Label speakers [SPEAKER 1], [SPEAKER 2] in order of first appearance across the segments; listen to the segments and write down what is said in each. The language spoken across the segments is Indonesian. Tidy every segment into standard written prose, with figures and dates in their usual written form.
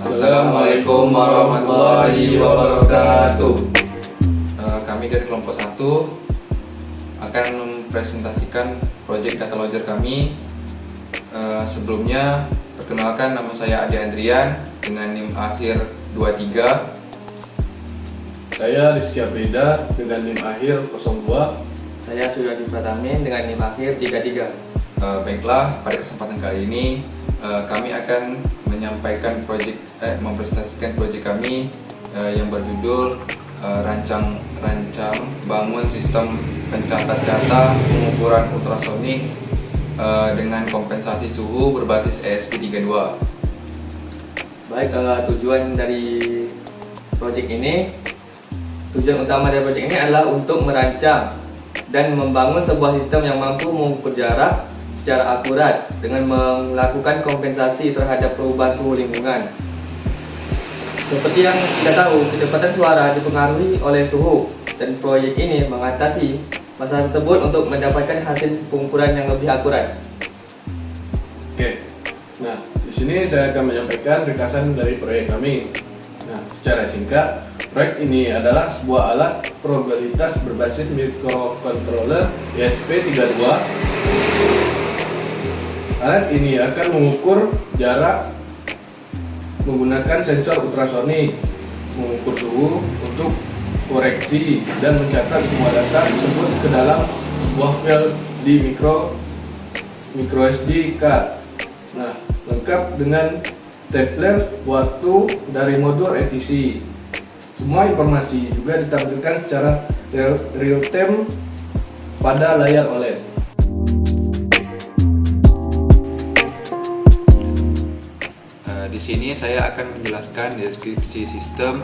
[SPEAKER 1] Assalamualaikum warahmatullahi wabarakatuh. Kami dari kelompok 1 akan mempresentasikan proyek data logger kami. Sebelumnya, perkenalkan, nama saya Adi Andrian dengan NIM akhir 23.
[SPEAKER 2] Saya Rizky Aprida dengan NIM akhir 02.
[SPEAKER 3] Saya Suryadi Pratamin dengan NIM akhir 33.
[SPEAKER 1] Baiklah, pada kesempatan kali ini kami akan mempresentasikan proyek kami yang berjudul rancang bangun sistem pencatat data pengukuran ultrasonik dengan kompensasi suhu berbasis ESP32.
[SPEAKER 3] Baik, tujuan utama dari proyek ini adalah untuk merancang dan membangun sebuah sistem yang mampu mengukur jarak secara akurat dengan melakukan kompensasi terhadap perubahan suhu lingkungan. Seperti yang kita tahu, kecepatan suara dipengaruhi oleh suhu, dan proyek ini mengatasi masalah tersebut untuk mendapatkan hasil pengukuran yang lebih akurat.
[SPEAKER 2] Oke, nah di sini saya akan menyampaikan ringkasan dari proyek kami. Nah, secara singkat, proyek ini adalah sebuah alat probabilitas berbasis microcontroller ESP32. Alat ini akan mengukur jarak menggunakan sensor ultrasonik, mengukur suhu untuk koreksi, dan mencatat semua data tersebut ke dalam sebuah file di micro SD card. Nah, lengkap dengan stapler, waktu dari modul ETC. Semua informasi juga ditampilkan secara real time pada layar OLED.
[SPEAKER 1] Di sini saya akan menjelaskan deskripsi sistem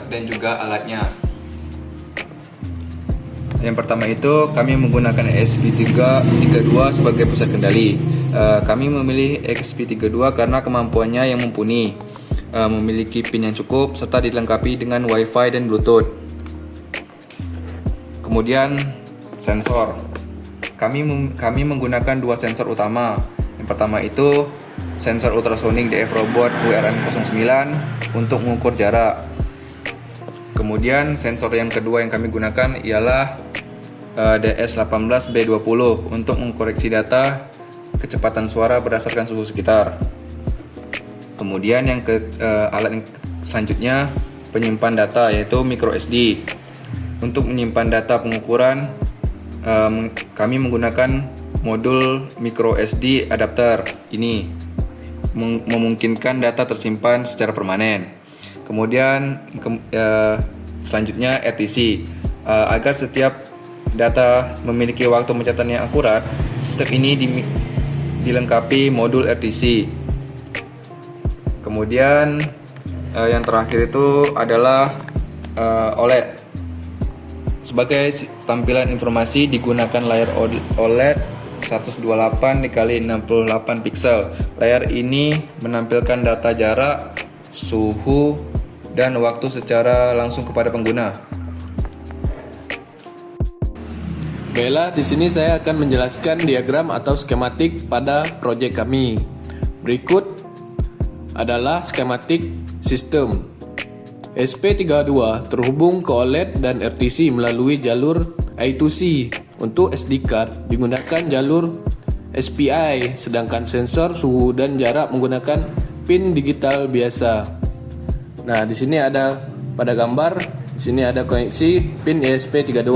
[SPEAKER 1] dan juga alatnya. Yang pertama itu, kami menggunakan ESP32 sebagai pusat kendali. Kami memilih ESP32 karena kemampuannya yang mumpuni, memiliki pin yang cukup, serta dilengkapi dengan Wi-Fi dan Bluetooth. Kemudian sensor. Kami menggunakan dua sensor utama. Yang pertama itu sensor ultrasonik DF Robot URM09 untuk mengukur jarak. Kemudian sensor yang kedua yang kami gunakan ialah DS18B20 untuk mengkoreksi data kecepatan suara berdasarkan suhu sekitar. Kemudian alat yang selanjutnya penyimpan data, yaitu micro SD. Untuk menyimpan data pengukuran, kami menggunakan modul micro SD adapter ini, memungkinkan data tersimpan secara permanen. Kemudian selanjutnya RTC. Agar setiap data memiliki waktu pencatatan yang akurat, sistem ini dilengkapi modul RTC. Kemudian yang terakhir itu adalah OLED. Sebagai tampilan informasi digunakan layar OLED 128 x 68 pixel. Layar ini menampilkan data jarak, suhu, dan waktu secara langsung kepada pengguna.
[SPEAKER 2] Baiklah, di sini saya akan menjelaskan diagram atau skematik pada proyek kami. Berikut adalah skematik sistem. SP32 terhubung ke OLED dan RTC melalui jalur I2C. Untuk SD card digunakan jalur SPI, sedangkan sensor suhu dan jarak menggunakan pin digital biasa. Nah, di sini ada pada gambar, di sini ada koneksi pin ESP32,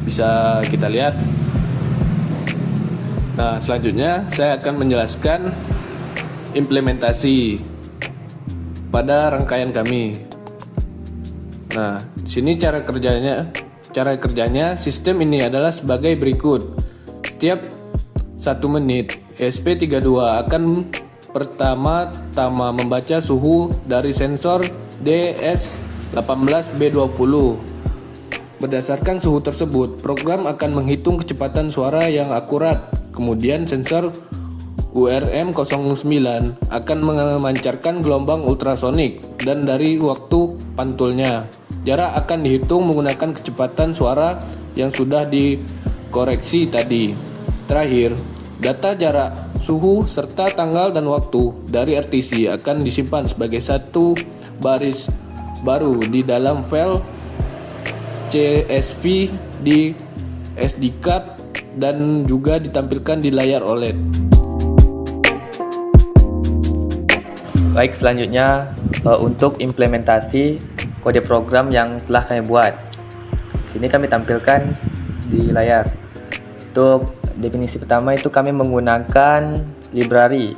[SPEAKER 2] bisa kita lihat. Nah, selanjutnya saya akan menjelaskan implementasi pada rangkaian kami. Nah, di sini cara kerjanya sistem ini adalah sebagai berikut. Setiap 1 menit ESP32 akan pertama-tama membaca suhu dari sensor DS18B20. Berdasarkan suhu tersebut, program akan menghitung kecepatan suara yang akurat. Kemudian sensor URM09 akan memancarkan gelombang ultrasonik, dan dari waktu pantulnya jarak akan dihitung menggunakan kecepatan suara yang sudah dikoreksi tadi. Terakhir, data jarak suhu serta tanggal dan waktu dari RTC akan disimpan sebagai satu baris baru di dalam file CSV di SD card dan juga ditampilkan di layar OLED.
[SPEAKER 3] Baik, selanjutnya untuk implementasi kode program yang telah kami buat. Sini kami tampilkan di layar. Untuk definisi pertama itu kami menggunakan library.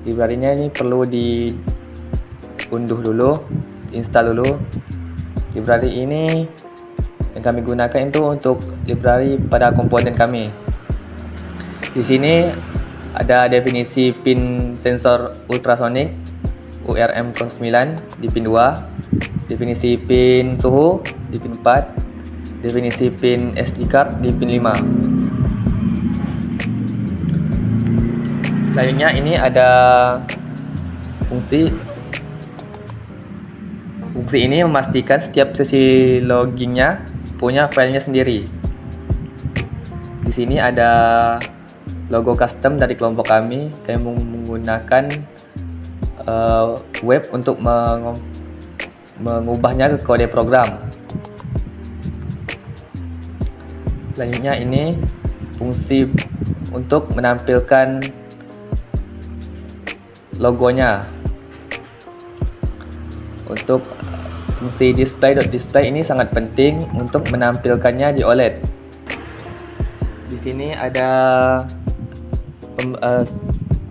[SPEAKER 3] Library-nya ini perlu diunduh dulu, install dulu. Library ini yang kami gunakan itu untuk library pada komponen kami. Di sini ada definisi pin sensor ultrasonic URM09 di pin 2, definisi pin suhu di pin 4, definisi pin SD card di pin 5. Selanjutnya ini ada fungsi ini memastikan setiap sesi loggingnya punya filenya sendiri. Di sini ada logo custom dari kelompok kami. Kami menggunakan web untuk mengubahnya ke kode program. Selanjutnya ini fungsi untuk menampilkan logonya. Untuk fungsi display ini sangat penting untuk menampilkannya di OLED. Di sini ada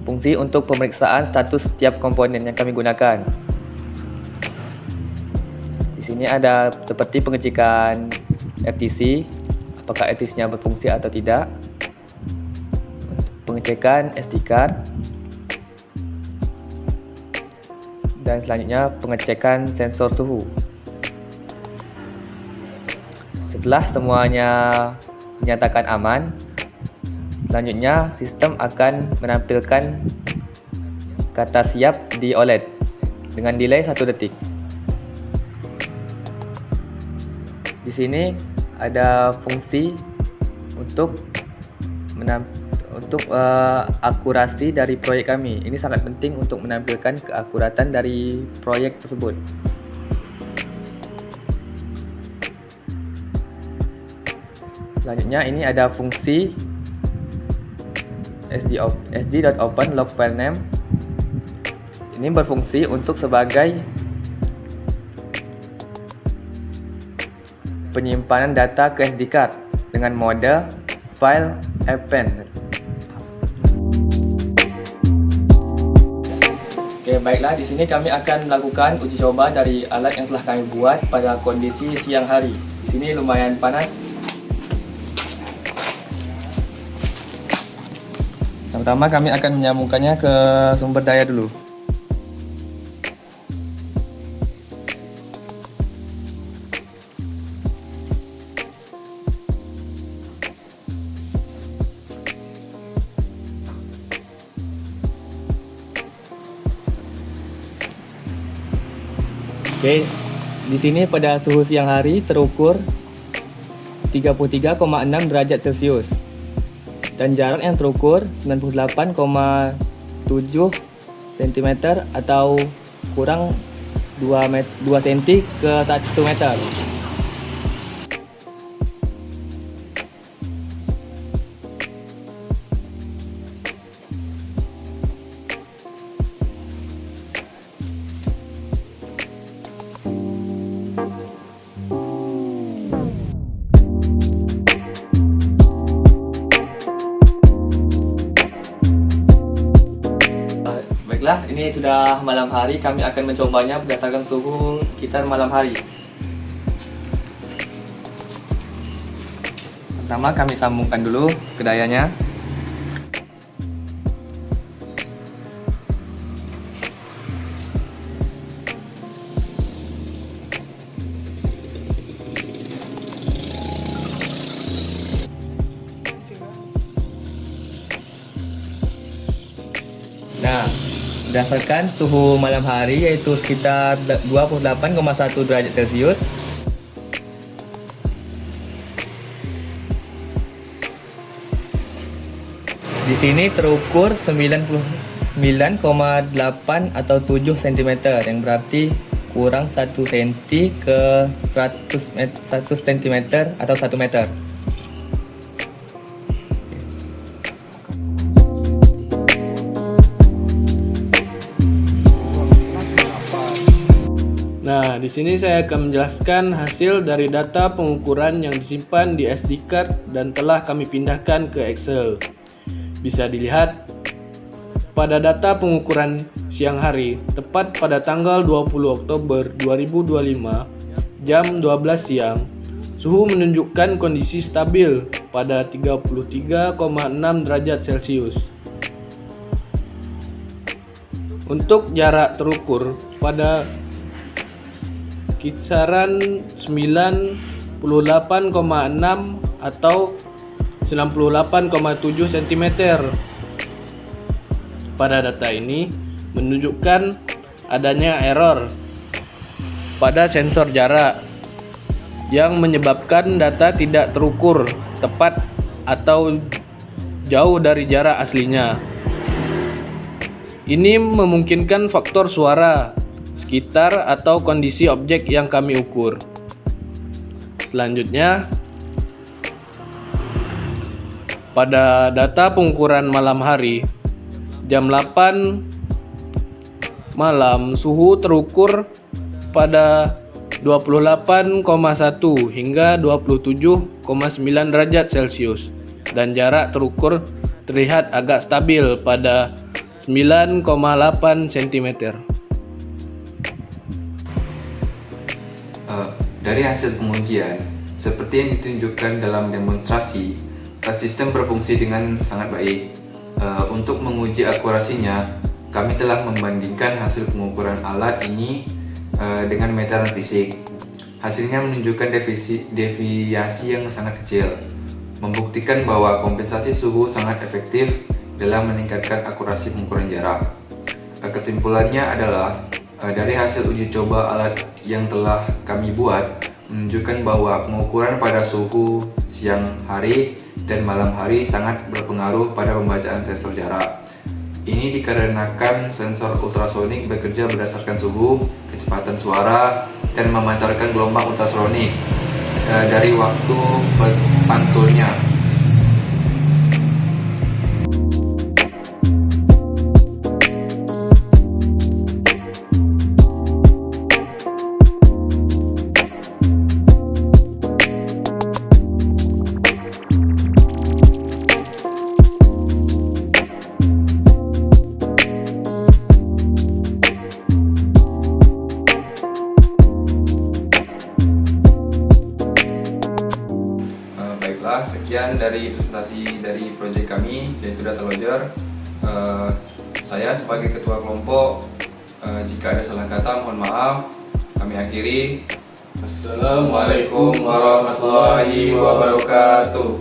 [SPEAKER 3] fungsi untuk pemeriksaan status setiap komponen yang kami gunakan. Di sini ada seperti pengecekan RTC, apakah RTC-nya berfungsi atau tidak, pengecekan SD card, dan selanjutnya pengecekan sensor suhu. Setelah semuanya dinyatakan aman, selanjutnya sistem akan menampilkan kata siap di OLED dengan delay 1 detik. Di sini ada fungsi untuk akurasi dari proyek kami. Ini sangat penting untuk menampilkan keakuratan dari proyek tersebut. Selanjutnya ini ada fungsi sd.open log file name. Ini berfungsi untuk sebagai penyimpanan data ke SD card dengan mode file append. Oke, baiklah, di sini kami akan melakukan uji coba dari alat yang telah kami buat pada kondisi siang hari. Di sini lumayan panas. Pertama kami akan menyambungkannya ke sumber daya dulu. Oke, di sini pada suhu siang hari terukur 33,6 derajat Celcius dan jarak yang terukur 98,7 cm atau kurang 2 cm ke 1 meter. Baiklah, ini sudah malam hari, kami akan mencobanya berdasarkan suhu sekitar malam hari. Pertama kami sambungkan dulu ke dayanya. Nah, berdasarkan suhu malam hari yaitu sekitar 28,1 derajat Celcius. Di Di sini terukur 99,8 atau 7 cm, yang berarti kurang 1 cm ke 100 cm atau 1 meter.
[SPEAKER 4] Nah, di sini saya akan menjelaskan hasil dari data pengukuran yang disimpan di SD card dan telah kami pindahkan ke Excel. Bisa dilihat pada data pengukuran siang hari, tepat pada tanggal 20 Oktober 2025, jam 12 siang, suhu menunjukkan kondisi stabil pada 33,6 derajat Celcius. Untuk jarak terukur pada kisaran 98,6 atau 98,7 cm. Pada data ini menunjukkan adanya error pada sensor jarak yang menyebabkan data tidak terukur tepat atau jauh dari jarak aslinya. Ini memungkinkan faktor suara sekitar atau kondisi objek yang kami ukur. Selanjutnya, pada data pengukuran malam hari, jam 8 malam, suhu terukur pada 28,1 hingga 27,9 derajat Celcius dan jarak terukur terlihat agak stabil pada 9,8 cm.
[SPEAKER 1] Dari hasil pengujian, seperti yang ditunjukkan dalam demonstrasi, sistem berfungsi dengan sangat baik. Untuk menguji akurasinya, kami telah membandingkan hasil pengukuran alat ini dengan meteran fisik. Hasilnya menunjukkan deviasi yang sangat kecil, membuktikan bahwa kompensasi suhu sangat efektif dalam meningkatkan akurasi pengukuran jarak. Kesimpulannya adalah dari hasil uji coba alat yang telah kami buat menunjukkan bahwa pengukuran pada suhu siang hari dan malam hari sangat berpengaruh pada pembacaan sensor jarak. Ini dikarenakan sensor ultrasonik bekerja berdasarkan suhu, kecepatan suara, dan memancarkan gelombang ultrasonik dari waktu pantulnya. Sekian dari presentasi dari proyek kami, yaitu Data Logger. Saya sebagai ketua kelompok, jika ada salah kata mohon maaf. Kami akhiri.
[SPEAKER 2] Assalamualaikum warahmatullahi wabarakatuh.